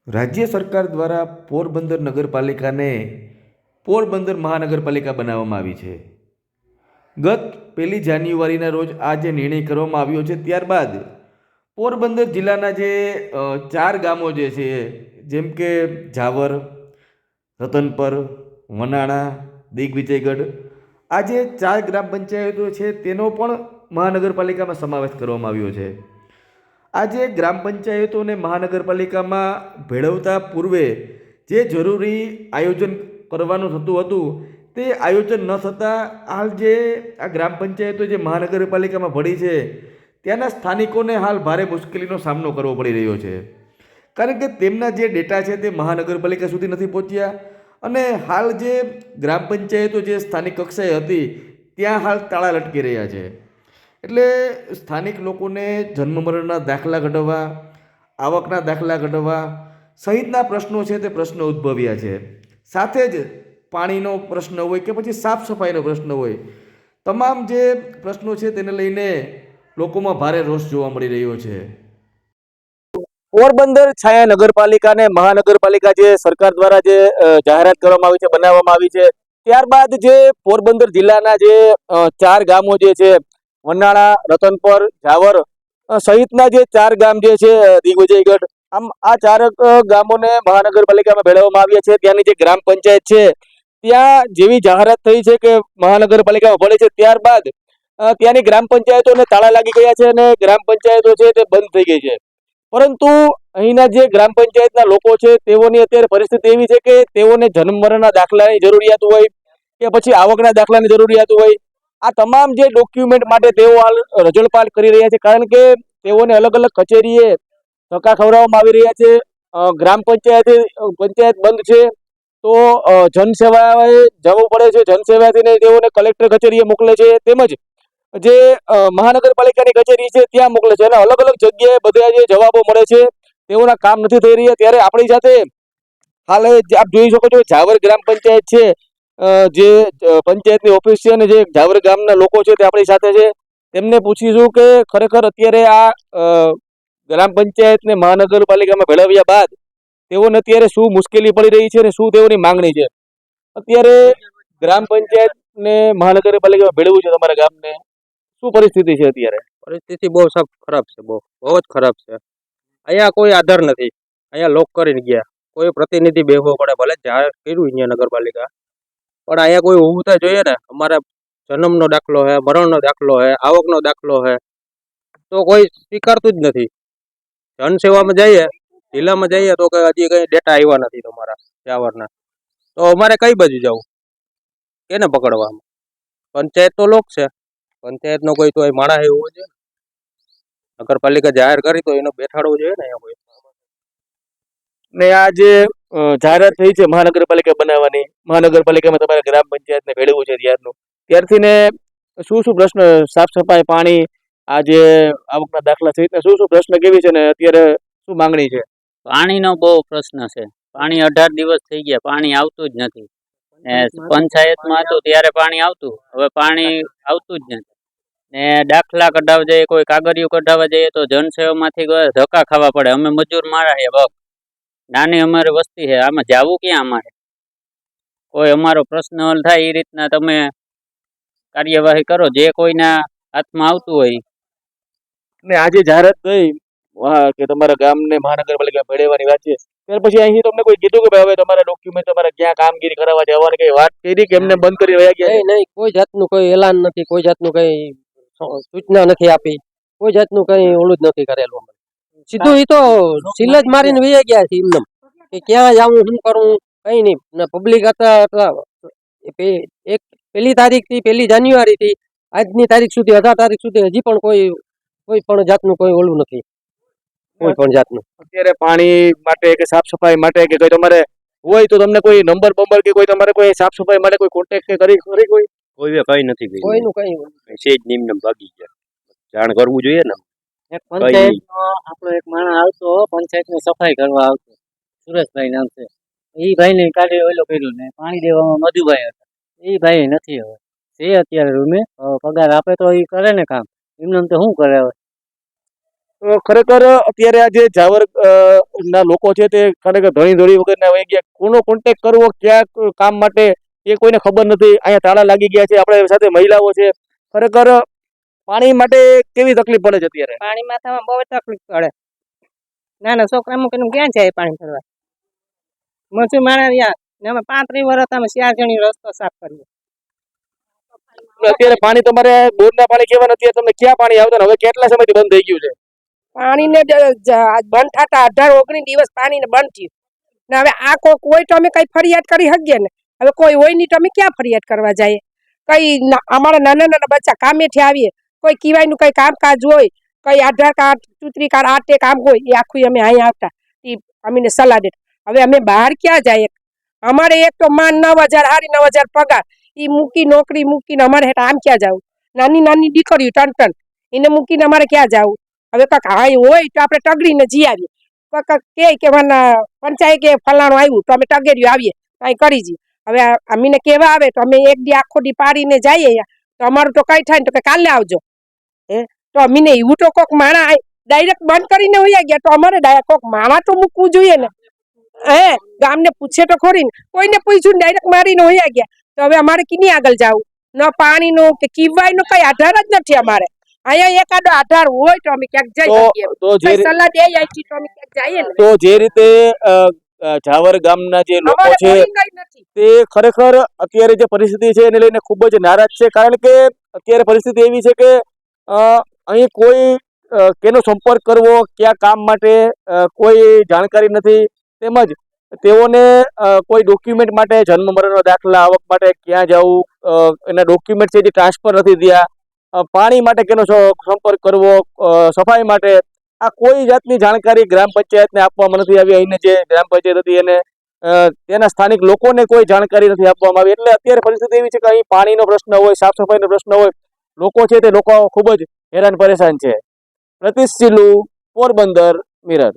રાજ્ય સરકાર દ્વારા પોરબંદર નગરપાલિકાને પોરબંદર મહાનગરપાલિકા બનાવવામાં આવી છે. ગત 1 જાન્યુઆરીના રોજ આ જે નિર્ણય કરવામાં આવ્યો છે, ત્યારબાદ પોરબંદર જિલ્લાના જે 4 ગામો જે છે, જેમ કે જાવર, રતનપર, વનાણા, દિગ્વિજયગઢ, આ જે 4 ગ્રામ પંચાયતો છે તેનો પણ મહાનગરપાલિકામાં સમાવેશ કરવામાં આવ્યો છે. આજે ગ્રામ પંચાયતોને મહાનગરપાલિકામાં ભેળવતા પૂર્વે જે જરૂરી આયોજન કરવાનું થતું હતું, તે આયોજન ન થતાં હાલ જે આ ગ્રામ પંચાયતો જે મહાનગરપાલિકામાં ભળી છે, ત્યાંના સ્થાનિકોને હાલ ભારે મુશ્કેલીનો સામનો કરવો પડી રહ્યો છે. કારણ કે તેમના જે ડેટા છે તે મહાનગરપાલિકા સુધી નથી પહોંચ્યા, અને હાલ જે ગ્રામ પંચાયતો જે સ્થાનિક કક્ષાએ હતી ત્યાં હાલ તાળા લટકી રહ્યા છે. એટલે સ્થાનિક લોકોને જન્મ મરણના દાખલા કઢાવવા, આવકના દાખલા કઢાવવા સહિતના પ્રશ્નો છે તે પ્રશ્નો ઉદ્ભવ્યા છે. સાથે જ પાણીનો પ્રશ્ન હોય કે પછી સાફ સફાઈનો પ્રશ્ન હોય, તમામ જે પ્રશ્નો છે તેને લઈને લોકોમાં ભારે રોષ જોવા મળી રહ્યો છે. પોરબંદર છાયા નગરપાલિકાને મહાનગરપાલિકા જે સરકાર દ્વારા જે જાહેરાત કરવામાં આવી છે, બનાવવામાં આવી છે, ત્યારબાદ જે પોરબંદર જિલ્લાના જે 4 ગામો જે છે, વનાણા, રતનપર, જાવર સહિતના જે 4 ગામ જે છે, દિગ્વિજયગઢ, આમ આ 4 ગામોને મહાનગરપાલિકામાં ભેળવવામાં આવ્યા છે. ત્યાંની જે ગ્રામ પંચાયત છે ત્યાં જેવી જાહેરાત થઈ છે કે મહાનગરપાલિકામાં ભળે છે, ત્યારબાદ ત્યાંની ગ્રામ પંચાયતોને તાળા લાગી ગયા છે અને ગ્રામ પંચાયતો છે તે બંધ થઈ ગઈ છે. પરંતુ અહીંના જે ગ્રામ પંચાયતના લોકો છે તેઓની અત્યારે પરિસ્થિતિ એવી છે કે તેઓને જન્મ મરણના દાખલાની જરૂરિયાત હોય કે પછી આવકના દાખલાની જરૂરિયાત હોય, આ તમામ જે ડોક્યુમેન્ટ માટે તેઓ હાલ રજળપાટ કરી રહ્યા છે. કારણ કે તેઓને અલગ અલગ કચેરીએ ધક્કા ખવડાવવામાં આવી રહ્યા છે. ગ્રામ પંચાયત બંધ છે તો જનસેવાએ જવું પડે છે, જનસેવાથી તેઓને કલેક્ટર કચેરીએ મોકલે છે, તેમજ જે મહાનગરપાલિકાની કચેરી છે ત્યાં મોકલે છે, અને અલગ અલગ જગ્યાએ બધા જે જવાબો મળે છે તેઓના કામ નથી થઈ રહ્યા. ત્યારે આપણી સાથે હાલ આપ જોઈ શકો છો, જાવર ગ્રામ પંચાયત છે, જે પંચાયતની ઓફિસ છે, અને જે જાવર ગામના લોકો છે તે આપણી સાથે છે. તેમને પૂછીશું કે ખરેખર અત્યારે આ ગ્રામ પંચાયતને મહાનગરપાલિકામાં ભેળવ્યા બાદ તેઓને અત્યારે શું મુશ્કેલી પડી રહી છે અને શું તેઓની માંગણી છે. અત્યારે ગ્રામ પંચાયતને મહાનગરપાલિકામાં ભેળવવું છે તમારા ગામને, શું પરિસ્થિતિ છે અત્યારે? પરિસ્થિતિ બહુ સબ ખરાબ છે, બહુ જ ખરાબ છે. અહીંયા કોઈ આધાર નથી, અહીંયા લોક કરીને ગયા. કોઈ પ્રતિનિધિ બેહવો પડે, ભલે જાહેર કર્યું અહીંયા નગરપાલિકા, પણ અહીંયા કોઈ ઊભું થાય જોઈએ ને. અમારે જન્મનો દાખલો છે, મરણનો દાખલો છે, આવકનો દાખલો છે, તો કોઈ સ્વીકારતું જ નથી. જનસેવામાં જઈએ, જિલ્લામાં જઈએ તો કે હજી કઈ ડેટા આવ્યા નથી તમારા જાવરના, તો અમારે કઈ બાજુ જવું, કેને પકડવા? પંચાયત તો લોક છે, પંચાયતનો કોઈ તો માણસ એવો છે, નગરપાલિકા જાહેર કરી તો એનો બેઠાડવો જોઈએ ને. કોઈ ને આ જે જાહેરાત થઈ છે મહાનગરપાલિકા બનાવવાની, મહાનગરપાલિકામાં તમારે ગ્રામ પંચાયતને ભેળવવું છે ત્યારથી ને શું શું પ્રશ્ન, સાફ સફાઈ, પાણી, આ જે આવકના દાખલા સહિતના શું શું પ્રશ્ન કેવી છે ને અત્યારે શું માંગણી છે? પાણીનો બહુ પ્રશ્ન છે. પાણી 18 દિવસ થઈ ગયા, પાણી આવતું જ નથી. પંચાયતમાં હતું ત્યારે પાણી આવતું, હવે પાણી આવતું જ નથી. ને દાખલા કઢાવવા જઈએ, કોઈ કાગળિયું કઢાવવા જઈએ તો જનસેવામાંથી ધક્કા ખાવા પડે. અમે મજૂર મારા છે, બસ નાની અમારી વસ્તી છે, આમાં જવું ક્યાં અમારે? કોઈ અમારો પ્રશ્ન હલ થાય એ રીતના તમે કાર્યવાહી કરો, જે કોઈના હાથમાં આવતું હોય. ને આજે જાહેરાત થઈ કે તમારા ગામને મહાનગરપાલિકા ભેળવવાની વાત છે, ત્યાર પછી અહીં તમને કોઈ કીધું કે ભાઈ હવે તમારા ડોક્યુમેન્ટ તમારે ક્યાં કામગીરી કરાવવા જવાની કઈ વાત કરી કે એમને બંધ કરી રહ્યા ગયા? નહીં, કોઈ જાતનું કોઈ એલાન નથી, કોઈ જાતનું કઈ સૂચના નથી આપી, કોઈ જાતનું કઈ ઓલું જ નથી કરેલું. સીધું એ તો સીલ જ મારીને વહી ગયા છે એમને, કે ક્યાં જવું, શું કરવું, કઈ નહીં. ને પબ્લિક હતા 1 તારીખથી 1 જાન્યુઆરીથી આજની તારીખ સુધી, 18 તારીખ સુધી હજી પણ કોઈ પણ જાતનું કોઈ ઓલું નથી, કોઈ પણ જાતનું. અત્યારે પાણી માટે કે સાફ સફાઈ માટે કે કોઈ તમારે હોય તો તમને કોઈ નંબર બંબર કે કોઈ તમારે કોઈ સાફ સફાઈ માટે કોઈ કોન્ટેક્ટ કે કરી કોઈ કઈ નથી કર્યું, કોઈનું કઈ સેજ નિમ્ન ભાગી ગયા. જાણ કરવું જોઈએ ને. પંચાયતનો આપણો એક માણસ આવતો, પંચાયતની સફાઈ કરવા આવતો, સુરેશભાઈ નામ છે. એ ભાઈને કાલે ઓલો કર્યું ને પાણી દેવામાં મધુભાઈ હતા, એ ભાઈ નથી હવે, છે અત્યારે રૂમે. પગાર આપે તો એ કરે ને કામ, એમને તો શું કરે હવે? ખરેખર અત્યારે આ જે જાવર ના લોકો છે તે ખરેખર ધણી ધોળી વગરના વહી ગયા. કોનો કોન્ટેક કરવો ક્યાં કામ માટે એ કોઈને ખબર નથી. અહીંયા તાળા લાગી ગયા છે. આપણે સાથે મહિલાઓ છે. ખરેખર પાણી માટે કેવી તકલીફ પડે છે અત્યારે? પાણી માથામાં બહુ તકલીફ પડે. નાના છોકરા મૂકીને ક્યાં જાય પાણી ભરવા? મજૂર માણસ યાર ને અમે 35 વર્ષ અમે 4 જણી રસ્તો સાફ કરીએ. અત્યારે પાણી તમારે બોરના પાણી કેવા નથી? તમને ક્યાં પાણી આવતા ને હવે કેટલા સમયથી બંધ થઈ ગયું છે? પાણીને બંધ થતા 18-19 દિવસ પાણીને બંધ થયું ને હવે આ કોઈ તો અમે કઈ ફરિયાદ કરી શકીએ ને. હવે કોઈ હોય નહીં તો અમે ક્યાં ફરિયાદ કરવા જઈએ? કઈ અમારા નાના નાના બચ્ચા કામેથી આવીએ, કોઈ કિવાયનું કઈ કામકાજ હોય, કઈ આધાર કાર્ડ ચૂંટણી કાર્ડ આ તે કામ હોય એ આખું અમે અહીંયા આવતા એ અમને સલાહ દેતા. હવે અમે બહાર ક્યાં જઈએ? અમારે એક તો માન 9,000 સાડી 9,000 પગાર, એ મૂકી નોકરી મૂકીને અમારે હેઠળ આમ ક્યાં જવું? નાની નાની દીકરીઓ ટન એને મૂકીને અમારે ક્યાં જવું? હવે કાંક હાઈ હોય તો આપણે ટગડીને જી આવીએ. કે પંચાયત કે ફલાણું આવ્યું તો અમે ટગેર્યું આવીએ કાંઈ કરી જઈએ. હવે અમીને કહેવા આવે તો અમે એક દી આખો દી પાડીને જઈએ તો અમારું તો કઈ થાય ને તો કે કાલે આવજો. તો અમીને એવું તો કોક માણા ડાયરેક્ટ બંધ કરીને હોય ગયા તો અમારે કોક માણા તો મૂકવું જોઈએ ને. ગામને પૂછે તો ખોરી ને, કોઈને પૂછ્યું ડાયરેક્ટ મારીને હોય ગયા તો હવે અમારે કિની આગળ જવું? ન પાણીનો કે પીવાયનો કઈ આધાર જ નથી અમારે. અહીંયા એકાદો આધાર હોય તો અમે ક્યાંક જઈ શકીએ. તો જે સલાહ દે આઈથી તો અમે ક્યાંક જઈએ ને. તો જે રીતે જાવર ગામના જે લોકો અમારે છે કોઈ કઈ નથી. તે ખરેખર અત્યારે જે પરિસ્થિતિ છે એને લઈને ખૂબ જ નારાજ છે. કારણ કે અત્યારે પરિસ્થિતિ એવી છે કે અહીં કોઈ કેનો સંપર્ક કરવો, કયા કામ માટે કોઈ જાણકારી નથી. તેમજ તેઓને કોઈ ડોક્યુમેન્ટ માટે, જન્મ મરણના દાખલા, આવક માટે ક્યાં જવું, એના ડોક્યુમેન્ટ છે જે ટ્રાન્સફર નથી થયા, પાણી માટે કેનો સંપર્ક કરવો, સફાઈ માટે આ કોઈ જાતની જાણકારી ગ્રામ પંચાયતને આપવામાં નથી આવી. અહીંને જે ગ્રામ પંચાયત હતી એને તેના સ્થાનિક લોકોને કોઈ જાણકારી નથી આપવામાં આવી. એટલે અત્યારે પરિસ્થિતિ એવી છે કે અહીં પાણીનો પ્રશ્ન હોય, સાફ સફાઈનો પ્રશ્ન હોય, લોકો છે તે લોકો ખૂબ જ હેરાન પરેશાન છે. પ્રતિશ સિલ્લુ, પોરબંદર, મિરર.